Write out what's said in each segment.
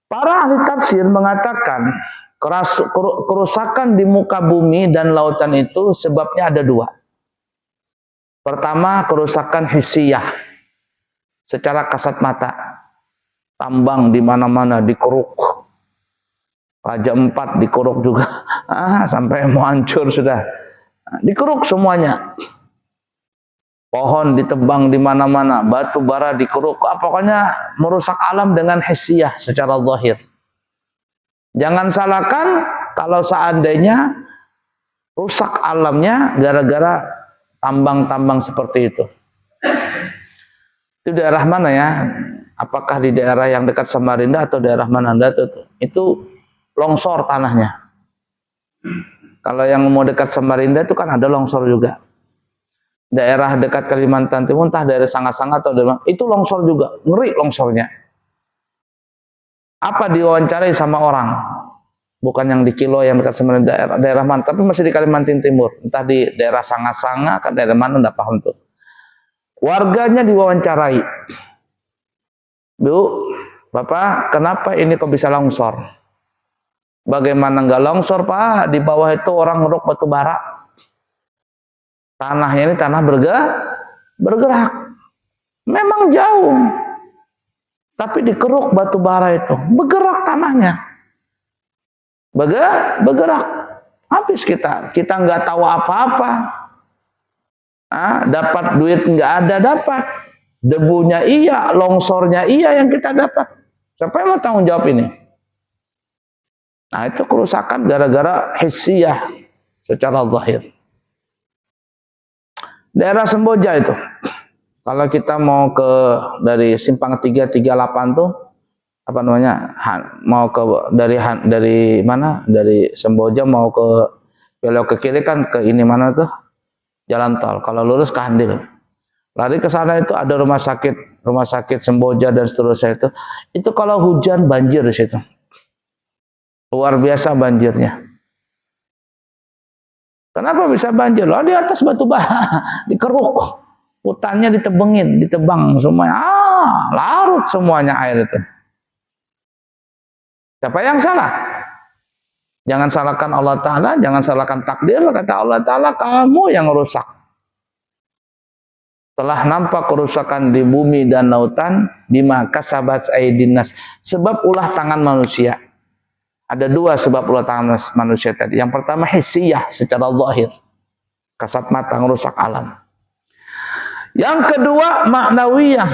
Para ahli tafsir mengatakan kerusakan di muka bumi dan lautan itu sebabnya ada dua. Pertama, kerusakan hissiyah, secara kasat mata. Tambang di mana-mana dikeruk. Raja Empat dikeruk juga. Sampai mau hancur sudah. Dikeruk semuanya. Pohon ditebang di mana-mana, batu bara dikeruk. Pokoknya merusak alam dengan hissiyah secara zahir. Jangan salahkan kalau seandainya rusak alamnya gara-gara tambang-tambang seperti itu. Itu daerah mana ya? Apakah di daerah yang dekat Samarinda atau daerah mana? Itu longsor tanahnya. Kalau yang mau dekat Samarinda itu kan ada longsor juga. Daerah dekat Kalimantan Timur, entah daerah Sanga-Sanga atau daerah itu longsor juga, ngeri longsornya. Apa diwawancarai sama orang? Bukan yang di Kilo yang dekat sama daerah mana, tapi masih di Kalimantan Timur, entah di daerah Sanga-Sanga kan daerah mana, enggak paham tuh. Warganya diwawancarai. Bu, Bapak, kenapa ini kok bisa longsor? Bagaimana enggak longsor, Pak? Di bawah itu orang ngeruk batu bara. Tanahnya ini tanah bergerak. Memang jauh. Tapi dikeruk batu bara itu. Bergerak tanahnya. Bergerak. Habis kita. Kita nggak tahu apa-apa. Dapat duit nggak ada dapat. Debunya iya, longsornya iya yang kita dapat. Siapa yang mau tanggung jawab ini? Nah itu kerusakan gara-gara hissiyah secara zahir. Daerah Semboja itu, kalau kita mau ke dari simpang 338 tuh, apa namanya, mau ke dari mana? Dari Semboja mau ke belok ke kiri kan ke ini mana tuh? Jalan tol. Kalau lurus ke Handil. Lari ke sana itu ada rumah sakit Semboja dan seterusnya itu. Itu kalau hujan banjir di situ. Luar biasa banjirnya. Kenapa bisa banjir? Loh, di atas batu bara, dikeruk, hutannya ditebang semuanya. Larut semuanya air itu. Siapa yang salah? Jangan salahkan Allah Ta'ala, jangan salahkan takdir. Kata Allah Ta'ala, kamu yang rusak. Telah nampak kerusakan di bumi dan lautan, bima kasabat aydin nas. Sebab ulah tangan manusia. Ada dua sebab ulah tangan manusia tadi. Yang pertama hissiyah secara zahir. Kasat mata merusak alam. Yang kedua maknawiyah.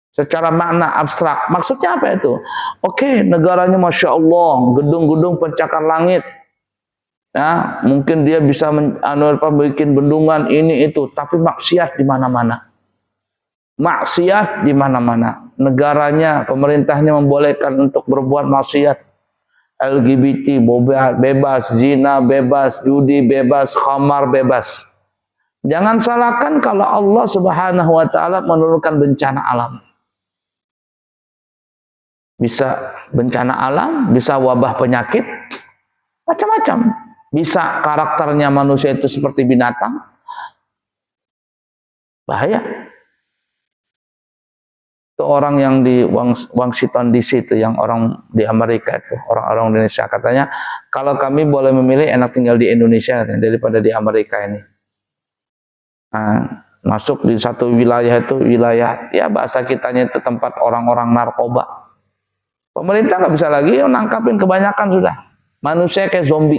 Secara makna abstrak. Maksudnya apa itu? Oke, negaranya Masya Allah. Gedung-gedung pencakar langit. Ya, mungkin dia bisa bikin bendungan ini itu. Tapi maksiat di mana-mana. Maksiat di mana-mana. Negaranya, pemerintahnya membolehkan untuk berbuat maksiat. LGBT bebas, zina bebas, judi bebas, khamar bebas. Jangan salahkan kalau Allah Subhanahu wa taala menurunkan bencana alam. Bisa bencana alam, bisa wabah penyakit, macam-macam. Bisa karakternya manusia itu seperti binatang. Bahaya. Itu orang yang di Washington DC itu, yang orang di Amerika itu, orang-orang Indonesia katanya, kalau kami boleh memilih enak tinggal di Indonesia daripada di Amerika ini. Nah, masuk di satu wilayah itu wilayah ya bahasa kitanya itu tempat orang-orang narkoba. Pemerintah nggak bisa lagi nangkapin, kebanyakan sudah. Manusia kayak zombie.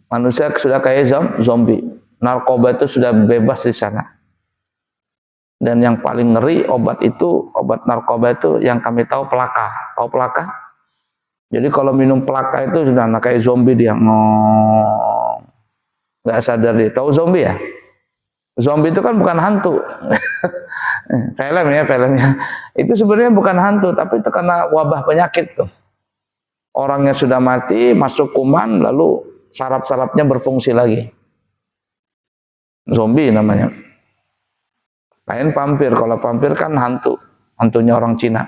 Manusia sudah kayak zombie. Narkoba itu sudah bebas di sana. Dan yang paling ngeri obat narkoba itu yang kami tahu pelaka. Tahu pelaka? Jadi kalau minum pelaka itu sudah kayak zombie dia nggak sadar dia. Tahu zombie ya? Zombie itu kan bukan hantu. Filmnya. Itu sebenarnya bukan hantu, tapi itu karena wabah penyakit tuh. Orangnya sudah mati, masuk kuman, lalu saraf-sarafnya berfungsi lagi. Zombie namanya. Lain vampir, kalau vampir kan hantunya orang Cina.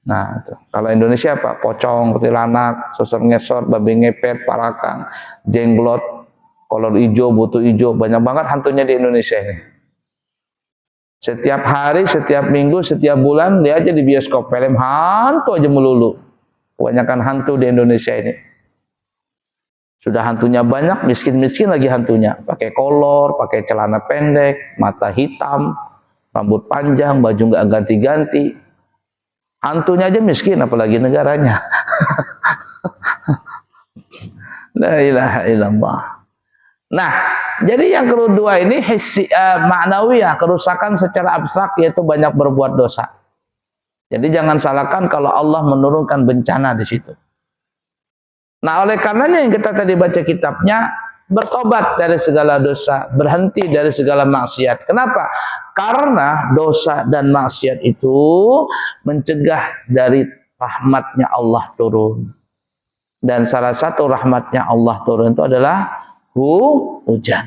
Nah, itu. Kalau Indonesia apa? Pocong, kuntilanak, sosor ngesot, babi ngepet, parakang, jenglot, kolor hijau, butuh hijau, banyak banget hantunya di Indonesia ini. Setiap hari, setiap minggu, setiap bulan dia aja di bioskop film hantu aja melulu. Kebanyakan hantu di Indonesia ini. Sudah hantunya banyak, miskin-miskin lagi hantunya. Pakai kolor, pakai celana pendek, mata hitam, rambut panjang, baju nggak ganti-ganti. Hantunya aja miskin, apalagi negaranya. La ilaha illallah. Nah, jadi yang kedua ini maknawiyah, kerusakan secara abstrak, yaitu banyak berbuat dosa. Jadi jangan salahkan kalau Allah menurunkan bencana di situ. Nah, oleh karenanya yang kita tadi baca kitabnya, bertobat dari segala dosa, berhenti dari segala maksiat. Kenapa? Karena dosa dan maksiat itu mencegah dari rahmatnya Allah turun. Dan salah satu rahmatnya Allah turun itu adalah hujan.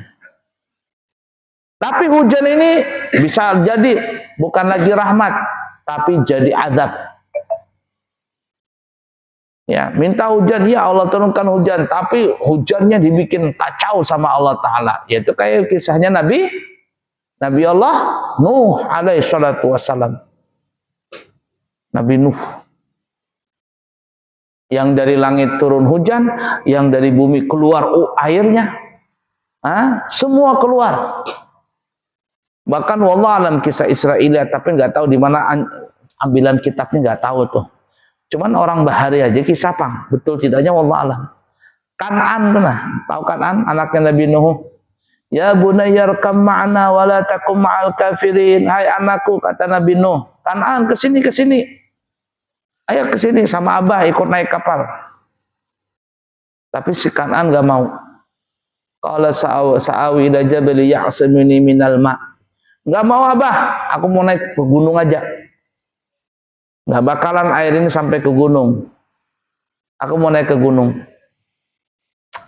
Tapi hujan ini bisa jadi bukan lagi rahmat, tapi jadi azab. Ya, minta hujan, ya Allah turunkan hujan, tapi hujannya dibikin kacau sama Allah Ta'ala. Yaitu kayak kisahnya Nabi Allah Nuh alaihi salatu wassalam. Nabi Nuh. Yang dari langit turun hujan, yang dari bumi keluar airnya. Semua keluar. Bahkan wallah alam kisah Israiliyat, tapi nggak tahu di mana ambilan kitabnya, nggak tahu tuh. Cuman orang bahari aja kisah pang, betul tidaknya wallah alam. Kan'an tuh nah, tahu Kan'an anaknya Nabi Nuh. Ya bunayya rkam ma'ana wa la takum ma'al kafirin. Hai anakku, kata Nabi Nuh, Kan'an kesini. Ayo kesini sama abah ikut naik kapal. Tapi si Kan'an gak mau. Qala sa'awi ila jabali ya'simuni minal ma'. Gak mau abah, aku mau naik ke gunung aja. Gak bakalan air ini sampai ke gunung. Aku mau naik ke gunung.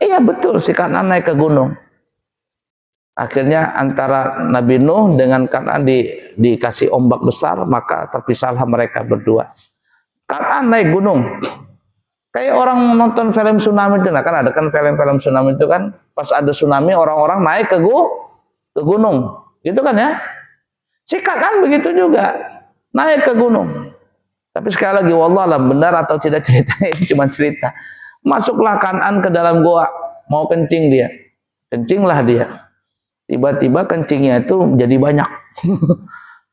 Iya betul, si Kan'an naik ke gunung. Akhirnya antara Nabi Nuh dengan Kan'an dikasih ombak besar, maka terpisahlah mereka berdua. Kan'an naik gunung. Kayak orang nonton film tsunami itu, nah kan ada kan film-film tsunami itu kan, pas ada tsunami orang-orang naik ke gunung, gitu kan ya. Si Kan'an begitu juga, naik ke gunung. Tapi sekali lagi, wallahualam benar atau tidak ceritanya ini cuma cerita. Masuklah Kan'an ke dalam goa, mau kencing dia, kencinglah dia. Tiba-tiba kencingnya itu jadi banyak,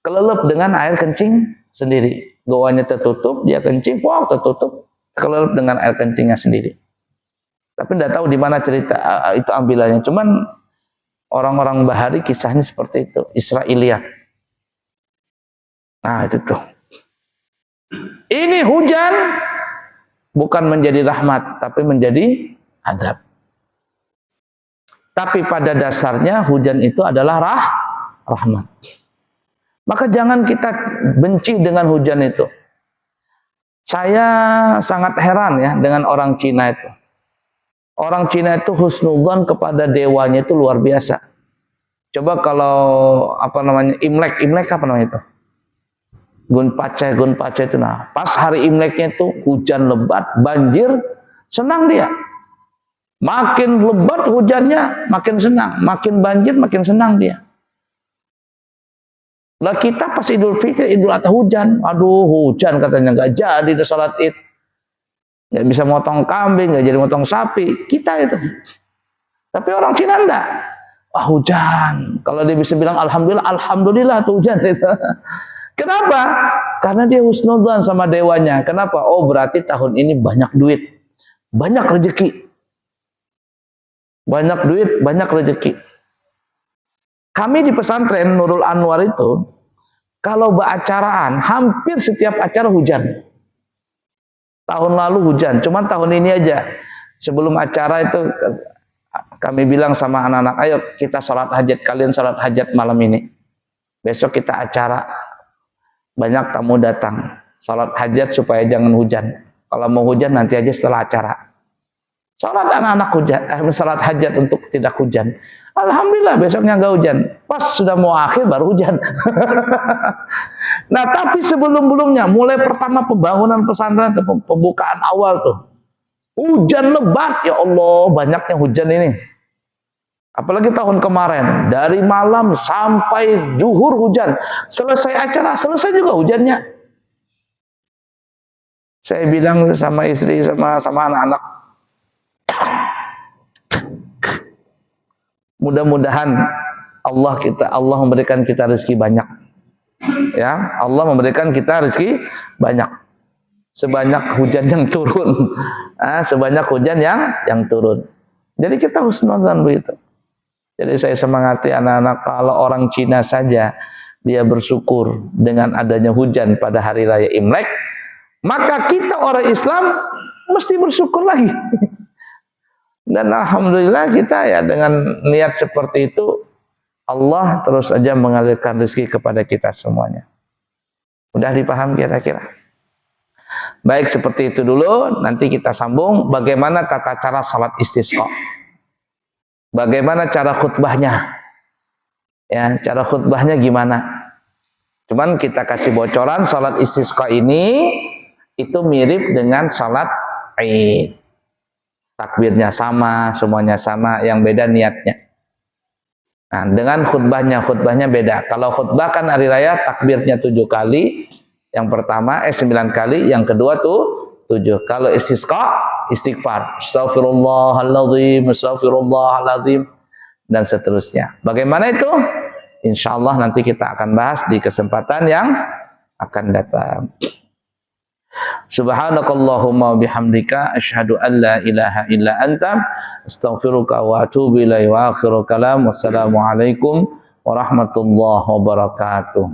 kelelep dengan air kencing sendiri. Goanya tertutup, dia kencing, tertutup, kelelep dengan air kencingnya sendiri. Tapi tidak tahu di mana cerita itu ambilannya. Cuman orang-orang bahari kisahnya seperti itu, Israiliyat. Nah itu tuh. Ini hujan bukan menjadi rahmat, tapi menjadi azab. Tapi pada dasarnya hujan itu adalah rahmat. Maka jangan kita benci dengan hujan itu. Saya sangat heran ya dengan orang Cina itu. Orang Cina itu husnudzon kepada dewanya itu luar biasa. Coba kalau Imlek apa namanya itu? Gunpace itu, nah pas hari Imleknya itu hujan lebat, banjir, senang dia. Makin lebat hujannya, makin senang. Makin banjir, makin senang dia. Lah kita pas Idul Fitri, Idul Adha hujan. Aduh hujan katanya, nggak jadi ada sholat id. Nggak bisa motong kambing, nggak jadi motong sapi. Kita itu. Tapi orang Cina enggak. Wah hujan. Kalau dia bisa bilang Alhamdulillah tuh hujan itu. Kenapa? Karena dia husnudzon sama dewanya. Kenapa? Oh berarti tahun ini banyak duit, banyak rezeki. Banyak duit, banyak rezeki. Kami di pesantren Nurul Anwar itu, kalau beracaraan, hampir setiap acara hujan. Tahun lalu hujan, cuman tahun ini aja. Sebelum acara itu, kami bilang sama anak-anak, ayo kita sholat hajat, kalian sholat hajat malam ini. Besok kita acara. Banyak tamu datang, sholat hajat supaya jangan hujan. Kalau mau hujan nanti aja setelah acara. Sholat anak-anak hujan, sholat hajat untuk tidak hujan. Alhamdulillah besoknya nggak hujan. Pas sudah mau akhir baru hujan. Nah tapi sebelum-belumnya, mulai pertama pembangunan pesantren, pembukaan awal tuh, hujan lebat, ya Allah banyaknya hujan ini. Apalagi tahun kemarin, dari malam sampai zuhur hujan. Selesai acara, selesai juga hujannya. Saya bilang sama istri, sama anak-anak, mudah-mudahan Allah memberikan kita rezeki banyak. Ya, Allah memberikan kita rezeki banyak. Sebanyak hujan yang turun. Sebanyak hujan yang turun. Jadi kita husnudzon begitu. Jadi saya semangati anak-anak, kalau orang Cina saja dia bersyukur dengan adanya hujan pada hari raya Imlek, maka kita orang Islam mesti bersyukur lagi. Dan alhamdulillah kita ya dengan niat seperti itu, Allah terus saja mengalirkan rezeki kepada kita semuanya. Udah dipaham kira-kira? Baik, seperti itu dulu. Nanti kita sambung bagaimana tata cara salat istisqa. Bagaimana cara khutbahnya? Ya, cara khutbahnya gimana? Cuman kita kasih bocoran, salat istisqa ini itu mirip dengan salat Id. Takbirnya sama, semuanya sama, yang beda niatnya. Nah, dengan khutbahnya beda. Kalau khutbah kan hari raya takbirnya 7 kali. Yang pertama 9 kali, yang kedua tuh 7. Kalau istisqa, istighfar, astagfirullahaladzim, astagfirullahaladzim, dan seterusnya. Bagaimana itu? Insya Allah nanti kita akan bahas di kesempatan yang akan datang. Subhanakallahumma bihamdika asyhadu an la ilaha illa anta astaghfiruka wa atubu ilaihi wa akhiru kalam. Wassalamualaikum warahmatullahi wabarakatuh.